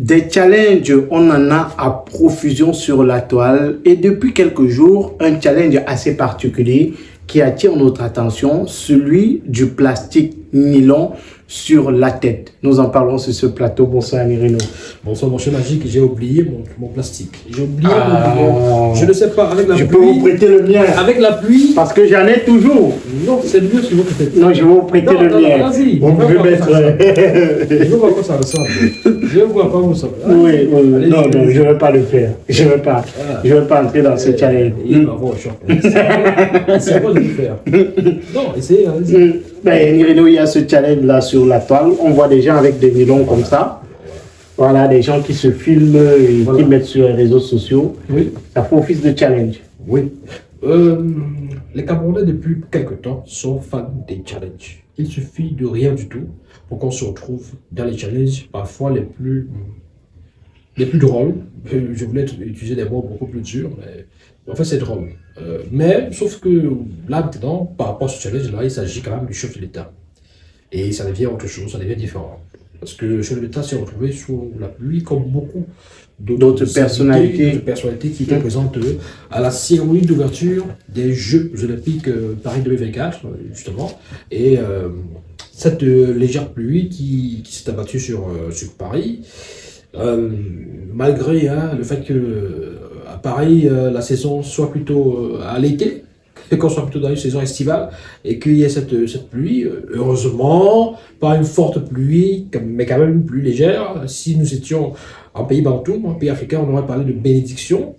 Des challenges, on en a à profusion sur la toile et depuis quelques jours, un challenge assez particulier qui attire notre attention, celui du plastique nylon sur la tête. Nous en parlons sur ce plateau. Bonsoir Anirino. Bonsoir mon cher Magique, j'ai oublié mon plastique. J'ai oublié mon... Je ne sais pas, avec la pluie... Je peux vous prêter le mien. Avec la pluie... Parce que j'en ai toujours. Non, c'est mieux si vous prêtez. Non, je vais vous prêter le mien. Vas-y. Vous pouvez mettre... Je vais voir quoi ça ressemble. Je vais voir quoi ça ressemble. Oui, non, je ne vais pas le faire. Je ne vais pas. Je ne vais pas entrer dans ce challenge. Il va voir, c'est à moi de le faire. Non, essayez. Ben, Anirino, il y a ce challenge-là sur la toile. On voit des gens avec des nylons comme ça. Voilà, des gens qui se filment et qui mettent sur les réseaux sociaux. Oui. Ça fait office de challenge. Oui. Les Camerounais, depuis quelque temps, sont fans des challenges. Il suffit de rien du tout pour qu'on se retrouve dans les challenges, parfois les plus drôles. Je voulais utiliser des mots beaucoup plus durs, mais en fait, c'est drôle. Mais, sauf que là, maintenant, par rapport à ce challenge-là, il s'agit quand même du chef de l'État. Et ça devient autre chose, ça devient différent. Parce que le chef de l'État s'est retrouvé sous la pluie, comme beaucoup d'autres personnalités qui étaient présentes à la cérémonie d'ouverture des Jeux Olympiques Paris 2024, justement. Et cette légère pluie qui s'est abattue sur Paris, malgré le fait que à Paris, la saison soit plutôt à l'été, qu'on soit plutôt dans une saison estivale, et qu'il y ait cette pluie, heureusement, pas une forte pluie, mais quand même une pluie légère. Si nous étions en pays bantou, en pays africain, on aurait parlé de bénédiction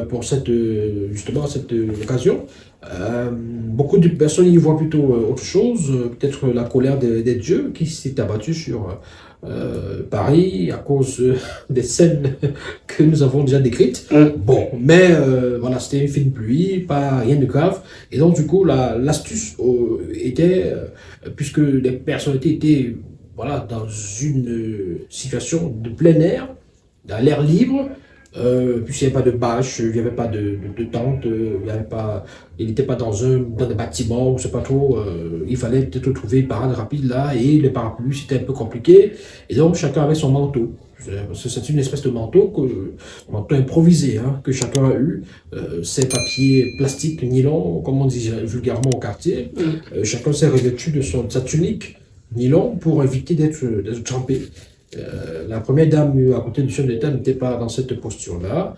pour justement cette occasion. Beaucoup de personnes y voient plutôt autre chose, peut-être la colère des dieux qui s'est abattue sur Paris à cause des scènes que nous avons déjà décrites. Bon, mais voilà, c'était une fine pluie, pas rien de grave. Et donc, du coup, l'astuce était, puisque les personnalités étaient voilà, dans une situation de plein air, dans l'air libre, puisqu'il n'y avait pas de bâche, il n'y avait pas de tente, il n'était pas dans des bâtiments, je ne sais pas trop, il fallait peut-être trouver une parade rapide là, et les parapluies c'était un peu compliqué, et donc chacun avait son manteau. C'est une espèce de manteau improvisé que chacun a eu, ces papiers plastiques, nylon, comme on dit vulgairement au quartier, chacun s'est revêtu de sa tunique nylon pour éviter d'être trempé. La première dame à côté du chef d'État n'était pas dans cette posture-là.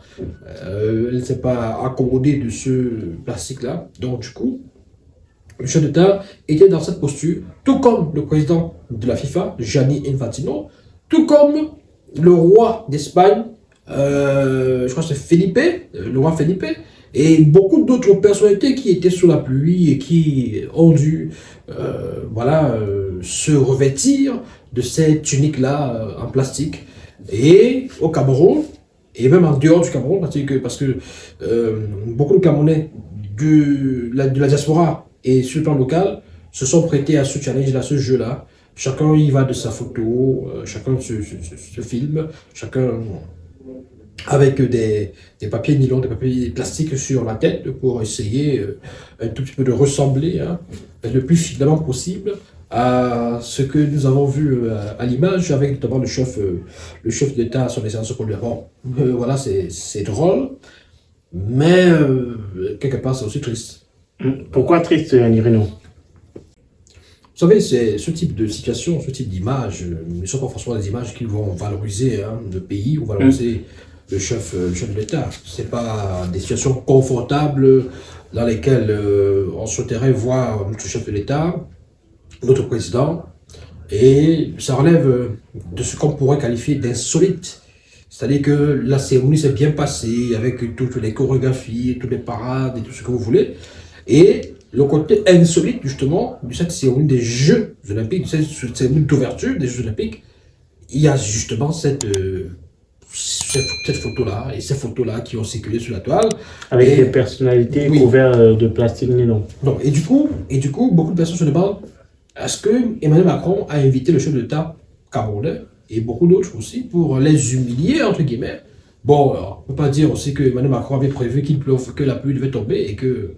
Elle ne s'est pas accommodée de ce plastique-là. Donc, du coup, le chef d'État était dans cette posture, tout comme le président de la FIFA, Gianni Infantino, tout comme le roi d'Espagne, je crois que c'est Felipe, le roi Felipe, et beaucoup d'autres personnalités qui étaient sous la pluie et qui ont dû se revêtir de ces tuniques-là en plastique. Et au Cameroun, et même en dehors du Cameroun, parce que beaucoup de Camerounais de la diaspora et sur le plan local se sont prêtés à ce challenge-là, à ce jeu-là. Chacun y va de sa photo, chacun se filme, chacun avec des papiers nylon, des papiers plastiques sur la tête pour essayer un tout petit peu de ressembler le plus fidèlement possible à ce que nous avons vu à l'image, avec notamment le chef d'État à son essence pour lui. Bon, voilà, c'est drôle, mais quelque part c'est aussi triste. Pourquoi triste, Anirino? Vous savez, ce type de situation, ce type d'images ne sont pas forcément des images qui vont valoriser le pays ou valoriser le chef de l'État. Ce n'est pas des situations confortables dans lesquelles on souhaiterait voir notre chef de l'État, notre président, et ça relève de ce qu'on pourrait qualifier d'insolite. C'est-à-dire que la cérémonie s'est bien passée avec toutes les chorégraphies, toutes les parades et tout ce que vous voulez. Et le côté insolite, justement, de cette cérémonie des Jeux Olympiques, de cette cérémonie d'ouverture des Jeux Olympiques, il y a justement cette photo-là et ces photos-là qui ont circulé sur la toile. Avec des personnalités couvertes de plastique nylon. Non, et du coup, beaucoup de personnes se demandent est-ce que Emmanuel Macron a invité le chef de l'État camerounais et beaucoup d'autres aussi pour les humilier, entre guillemets. Bon, alors, on ne peut pas dire aussi que Emmanuel Macron avait prévu que la pluie devait tomber et que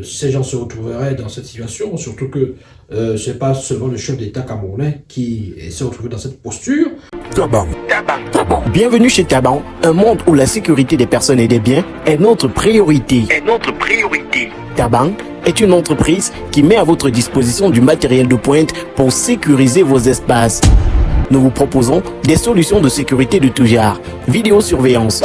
ces gens se retrouveraient dans cette situation, surtout que ce n'est pas seulement le chef d'État camerounais qui s'est retrouvé dans cette posture. Taban. Bienvenue chez Taban, un monde où la sécurité des personnes et des biens est notre priorité. Taban est une entreprise qui met à votre disposition du matériel de pointe pour sécuriser vos espaces. Nous vous proposons des solutions de sécurité de tout genre, vidéosurveillance,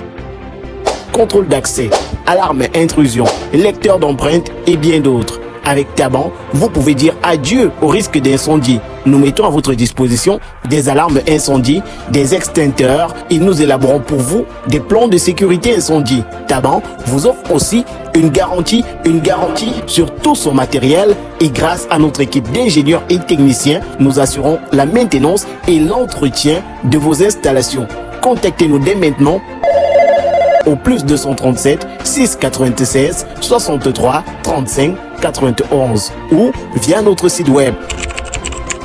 contrôle d'accès, alarme intrusion, lecteur d'empreintes et bien d'autres. Avec Taban, vous pouvez dire adieu au risque d'incendie. Nous mettons à votre disposition des alarmes incendie, des extincteurs et nous élaborons pour vous des plans de sécurité incendie. Taban vous offre aussi une garantie sur tout son matériel et grâce à notre équipe d'ingénieurs et techniciens, nous assurons la maintenance et l'entretien de vos installations. Contactez-nous dès maintenant au plus 237 696 63 35 91 ou via notre site web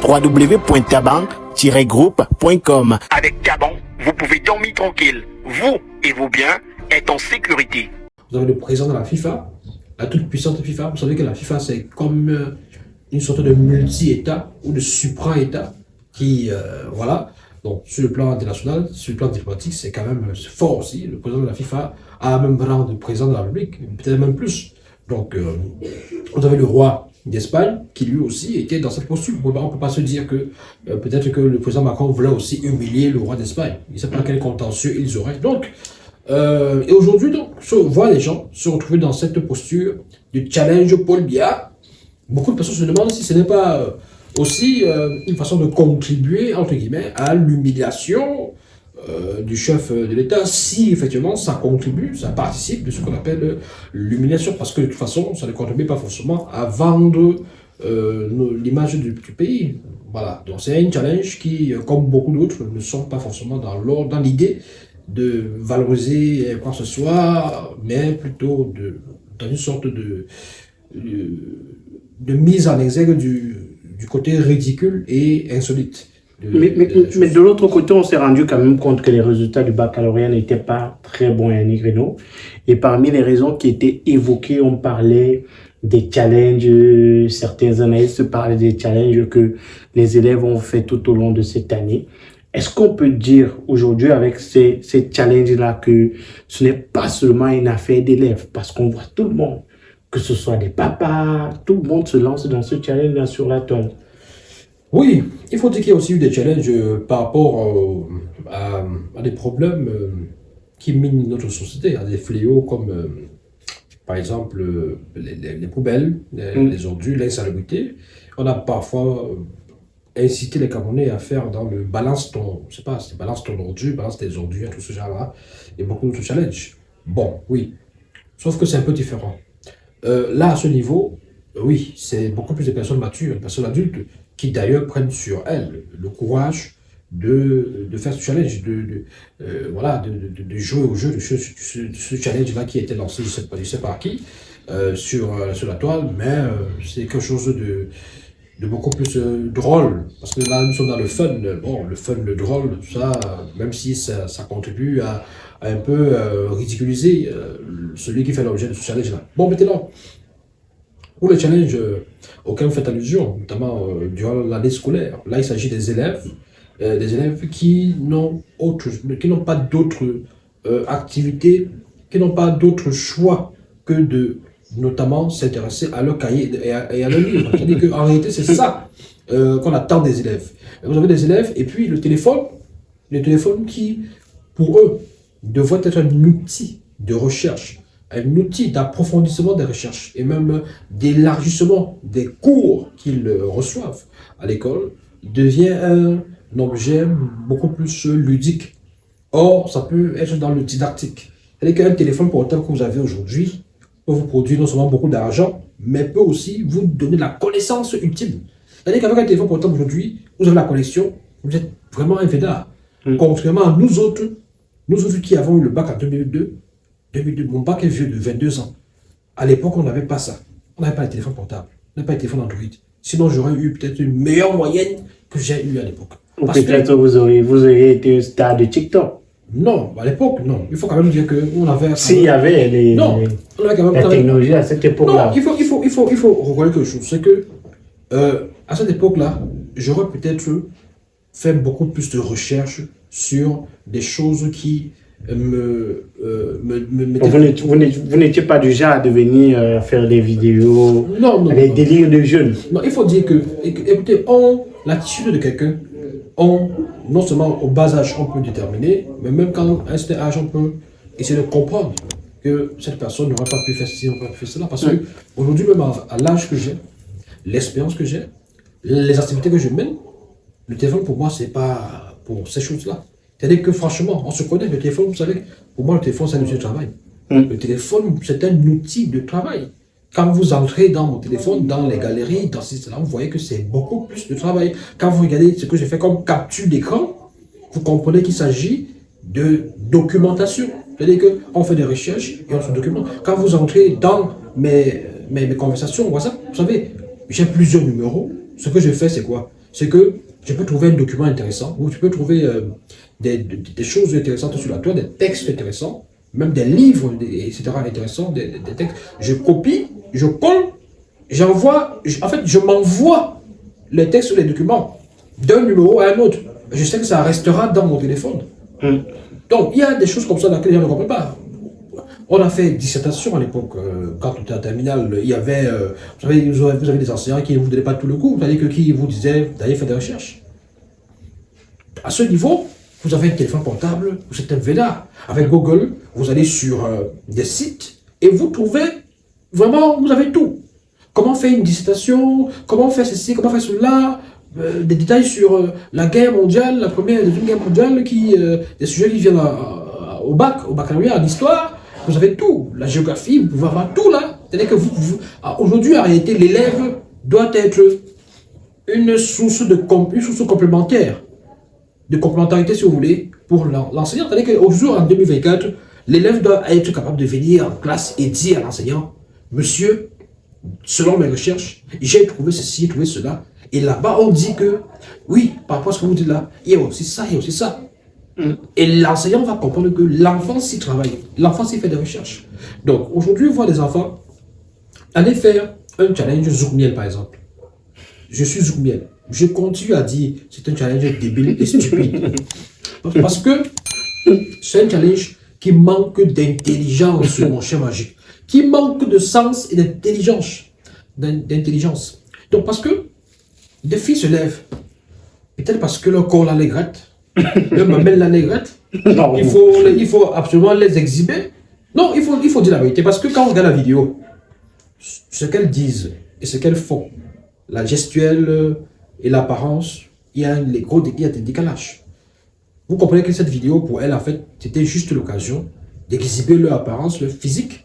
www.taban-groupe.com. Avec Taban, vous pouvez dormir tranquille. Vous et vos biens êtes en sécurité. Vous avez le président de la FIFA, la toute puissante FIFA. Vous savez que la FIFA, c'est comme une sorte de multi-État ou de supra-État qui, voilà. Donc, sur le plan international, sur le plan diplomatique, c'est quand même fort aussi. Le président de la FIFA a même rang de président de la République, peut-être même plus. Donc, vous avez le roi d'Espagne qui lui aussi était dans cette posture. On ne peut pas se dire que peut-être que le président Macron voulait aussi humilier le roi d'Espagne. Il ne sait pas quel contentieux ils auraient. Donc, et aujourd'hui, donc, on voit les gens se retrouver dans cette posture du challenge Paul Biya. Beaucoup de personnes se demandent si ce n'est pas aussi une façon de contribuer, entre guillemets, à l'humiliation du chef de l'État, si effectivement ça contribue, ça participe de ce qu'on appelle l'humiliation, parce que de toute façon, ça ne contribue pas forcément à vendre l'image du pays. Voilà, donc c'est un challenge qui, comme beaucoup d'autres, ne sont pas forcément dans l'idée de valoriser quoi que ce soit, mais plutôt dans une sorte de mise en exergue du côté ridicule et insolite. Mais de l'autre côté, on s'est rendu quand même compte que les résultats du baccalauréat n'étaient pas très bons à Yannick Reno. Et parmi les raisons qui étaient évoquées, on parlait des challenges, certains analystes parlaient des challenges que les élèves ont fait tout au long de cette année. Est-ce qu'on peut dire aujourd'hui avec ces challenges-là que ce n'est pas seulement une affaire d'élèves, parce qu'on voit tout le monde, que ce soit des papas, tout le monde se lance dans ce challenge-là sur la toile. Oui, il faut dire qu'il y a aussi eu des challenges par rapport à des problèmes qui minent notre société, à des fléaux comme, par exemple, les poubelles, les ordures, l'insalubrité. On a parfois incité les Camerounais à faire dans le balance ton ordure, balance tes ordures, tout ce genre-là, et beaucoup d'autres challenges. Bon, oui, sauf que c'est un peu différent. Là, à ce niveau, oui, c'est beaucoup plus de personnes matures, des personnes adultes, qui d'ailleurs prennent sur elles le courage de faire ce challenge, de jouer au jeu de ce challenge-là qui a été lancé, je ne sais pas à qui, sur la toile, mais c'est quelque chose de beaucoup plus drôle, parce que là nous sommes dans le fun. Bon, le fun, le drôle, tout ça, même si ça contribue à un peu ridiculiser celui qui fait l'objet de ce challenge-là. Bon, maintenant, pour les challenges auxquels vous faites allusion, notamment durant l'année scolaire, là il s'agit des élèves qui n'ont pas d'autres activités, qui n'ont pas d'autre choix que de notamment s'intéresser à leur cahier et à leur livre. C'est-à-dire qu'en réalité, c'est ça qu'on attend des élèves. Vous avez des élèves et puis le téléphone qui, pour eux, devrait être un outil de recherche, un outil d'approfondissement des recherches et même d'élargissement des cours qu'ils reçoivent à l'école, devient un objet beaucoup plus ludique. Or, ça peut être dans le didactique. C'est-à-dire qu'un téléphone portable que vous avez aujourd'hui peut vous produire non seulement beaucoup d'argent, mais peut aussi vous donner la connaissance ultime. C'est-à-dire qu'avec un téléphone portable aujourd'hui, vous avez la connexion, vous êtes vraiment un védard. Contrairement à nous autres qui avons eu le bac en 2002, mon bac est vieux de 22 ans. À l'époque, on n'avait pas ça. On n'avait pas de téléphone portable, on n'avait pas de téléphone Android. Sinon, j'aurais eu peut-être une meilleure moyenne que j'ai eu à l'époque. Ou peut-être vous auriez été un star de TikTok. Non, à l'époque, non. Il faut quand même dire qu'on avait... S'il y avait la technologie à cette époque-là. Non, il faut reconnaître quelque chose. C'est que, à cette époque-là, j'aurais peut-être faire beaucoup plus de recherches sur des choses qui Vous n'étiez pas du genre à devenir faire des vidéos, non, des délires de jeunes. Non, il faut dire que, écoutez, l'attitude de quelqu'un, non seulement au bas âge, on peut déterminer, mais même quand à un certain âge, on peut essayer de comprendre que cette personne n'aurait pas pu faire ceci, n'aurait pas pu faire cela. Parce que aujourd'hui, même à l'âge que j'ai, l'expérience que j'ai, les activités que je mène, le téléphone pour moi, c'est pas pour ces choses-là. C'est-à-dire que franchement, on se connaît, le téléphone, vous savez, pour moi, le téléphone, c'est un outil de travail. Le téléphone, c'est un outil de travail. Quand vous entrez dans mon téléphone, dans les galeries, dans ces là, vous voyez que c'est beaucoup plus de travail. Quand vous regardez ce que j'ai fait comme capture d'écran, vous comprenez qu'il s'agit de documentation. C'est-à-dire qu'on fait des recherches et on se documente. Quand vous entrez dans mes conversations WhatsApp, vous savez, j'ai plusieurs numéros. Ce que je fais, c'est quoi? C'est que je peux trouver un document intéressant, ou je peux trouver des choses intéressantes sur la toile, des textes intéressants, même des livres, etc. intéressants, des textes. Je copie, je colle, j'envoie, en fait, je m'envoie les textes ou les documents d'un numéro à un autre. Je sais que ça restera dans mon téléphone. Donc, il y a des choses comme ça dans lesquelles je ne comprends pas. On a fait dissertation à l'époque, quand on était en terminale, il y avait, vous avez des enseignants qui ne vous donnaient pas tout le coup, c'est-à-dire que qui vous disaient d'aller faire des recherches. À ce niveau, vous avez un téléphone portable, vous êtes un vénard. Avec Google, vous allez sur des sites et vous trouvez, vraiment, vous avez tout. Comment faire une dissertation, comment faire ceci, comment faire cela, des détails sur la guerre mondiale, la première et la deuxième guerre mondiale, des sujets qui viennent au baccalauréat, en histoire. Vous avez tout, la géographie, vous pouvez avoir tout là. C'est-à-dire que aujourd'hui, en réalité, l'élève doit être une source complémentaire, de complémentarité, si vous voulez, pour l'enseignant. C'est-à-dire qu'aujourd'hui, en 2024, l'élève doit être capable de venir en classe et dire à l'enseignant, monsieur, selon mes recherches, j'ai trouvé ceci, j'ai trouvé cela. Et là-bas, on dit que, oui, par rapport à ce que vous dites là, il y a aussi ça, il y a aussi ça. Et l'enseignant va comprendre que l'enfant s'y travaille, l'enfant s'y fait des recherches. Donc aujourd'hui, on voit des enfants aller faire un challenge Zoukmiel par exemple. Je suis Zoukmiel. Je continue à dire c'est un challenge débile et stupide. Parce que c'est un challenge qui manque d'intelligence, mon cher magique, qui manque de sens et d'intelligence. Donc parce que des filles se lèvent, peut-être parce que leur corps l'allégrette, leur mamelle l'allégrette, il faut absolument les exhiber. Non, il faut dire la vérité, parce que quand on regarde la vidéo, ce qu'elles disent et ce qu'elles font, la gestuelle et l'apparence, il y a des décalages. Vous comprenez que cette vidéo, pour elles, en fait, c'était juste l'occasion d'exhiber leur apparence, leur physique.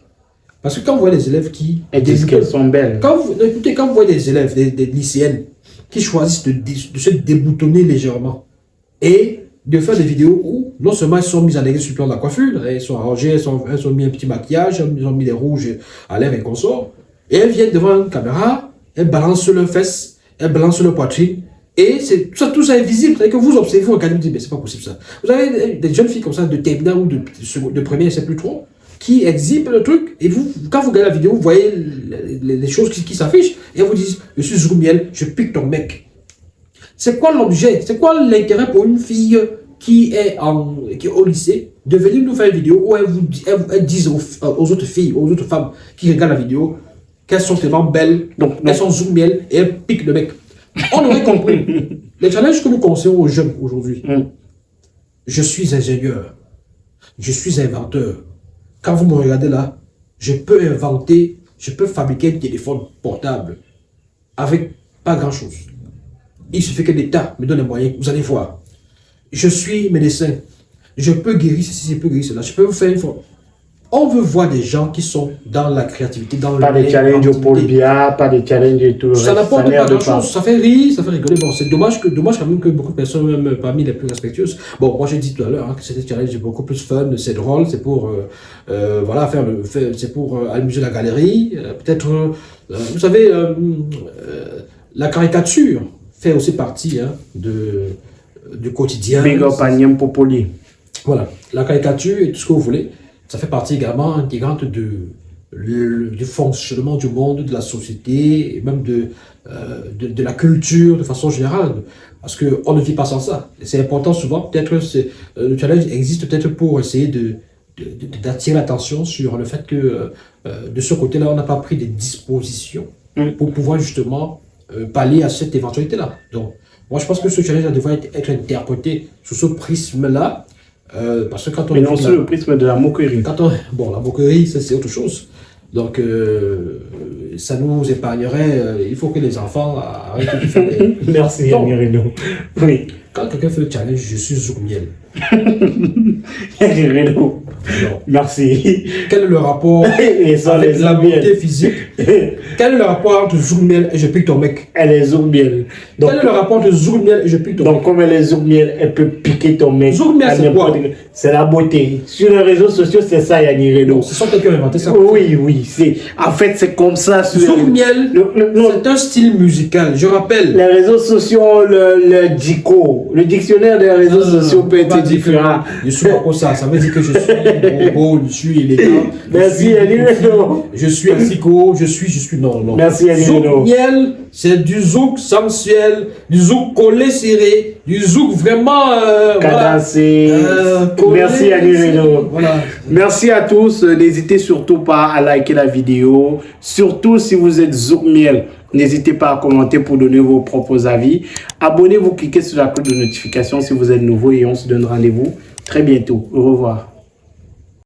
Parce que quand vous voyez des élèves qui... Elles disent qu'elles sont belles. Écoutez, quand vous voyez des élèves, des lycéennes, qui choisissent de se déboutonner légèrement et de faire des vidéos où non seulement elles sont mises en exergue sur le plan de la coiffure, elles sont arrangées, elles ont mis un petit maquillage, elles ont mis des rouges à lèvres et consorts, et elles viennent devant une caméra, elles balancent leurs fesses, elles balancent leur poitrine, et tout ça est visible. C'est-à-dire que vous observez, vous regardez, vous dites, mais c'est pas possible ça. Vous avez des jeunes filles comme ça, de terminale ou de première, je ne sais plus trop, qui exhibent le truc, et vous, quand vous regardez la vidéo, vous voyez les choses qui s'affichent, et elles vous disent, je suis Zoukmiel, je pique ton mec. C'est quoi l'objet? C'est quoi l'intérêt pour une fille qui est au lycée de venir nous faire une vidéo où elles disent aux autres filles, aux autres femmes qui regardent la vidéo qu'elles sont tellement belles, donc elles sont Zoukmiel et elles piquent le mec. On aurait compris. Les challenges que nous conseillons aux jeunes aujourd'hui. Je suis ingénieur. Je suis inventeur. Quand vous me regardez là, je peux inventer, je peux fabriquer un téléphone portable avec pas grand chose. Il suffit que l'État me donne les moyens, vous allez voir. Je suis médecin, je peux guérir ceci, je peux guérir cela, je peux vous faire une fois. On veut voir des gens qui sont dans la créativité, dans pas des challenges au pôle Bia, pas des challenges et tout. Ça n'apporte pas grand-chose, ça fait rire, ça fait rigoler. Bon, c'est dommage quand même que beaucoup de personnes, même parmi les plus respectueuses, bon, moi j'ai dit tout à l'heure que c'était un challenge beaucoup plus fun, c'est drôle, c'est pour, voilà, c'est pour amuser la galerie, peut-être, vous savez, la caricature fait aussi partie du quotidien. Big up Agnam Popoli. Voilà, la caricature et tout ce que vous voulez, ça fait partie également intégrante de du fonctionnement du monde, de la société, et même de la culture de façon générale. Parce qu'on ne vit pas sans ça. Et c'est important souvent, peut-être le challenge existe peut-être pour essayer d'attirer l'attention sur le fait que de ce côté-là, on n'a pas pris des dispositions pour pouvoir justement pallier à cette éventualité-là. Donc, moi, je pense que ce challenge devrait être interprété sous ce prisme-là. Parce que quand on... Mais non, sous le prisme de la moquerie. Bon, la moquerie, ça c'est autre chose. Donc, ça nous épargnerait. Il faut que les enfants arrêtent de faire des... Merci, Yannick Reno. Oui. Quand quelqu'un fait le challenge, je suis Zourmiel. Yannick Reno. Merci. Quel est le rapport avec la beauté physique? Quel est le rapport entre Zourmiel et je pique ton mec? Elle est Zourmiel. Quel est le rapport entre Zourmiel et je pique ton mec? Donc, comme elle est Zourmiel, elle peut piquer ton mec. Zourmiel, c'est quoi? C'est la beauté. Sur les réseaux sociaux, c'est ça, Yannick Reno. Ce sont quelqu'un qui a inventé ça. Oui, oui. En fait, c'est comme ça. Zourmiel, c'est un style musical, je rappelle. Les réseaux sociaux, le DICO, le dictionnaire des réseaux sociaux peut être différent. Je suis pas comme ça veut dire que je suis beau, je suis élégant. Merci, Yannick Reno. Je suis asiko, je suis non. Merci, Yannick Reno. Zourmiel, c'est du zouk sensuel, du zouk collé serré, du zouk vraiment cadencé. Merci, Yannick Reno. Voilà. Merci à tous. N'hésitez surtout pas à liker la vidéo. Surtout si vous êtes Zourmiel. N'hésitez pas à commenter pour donner vos propres avis. Abonnez-vous, cliquez sur la cloche de notification si vous êtes nouveau et on se donne rendez-vous très bientôt. Au revoir.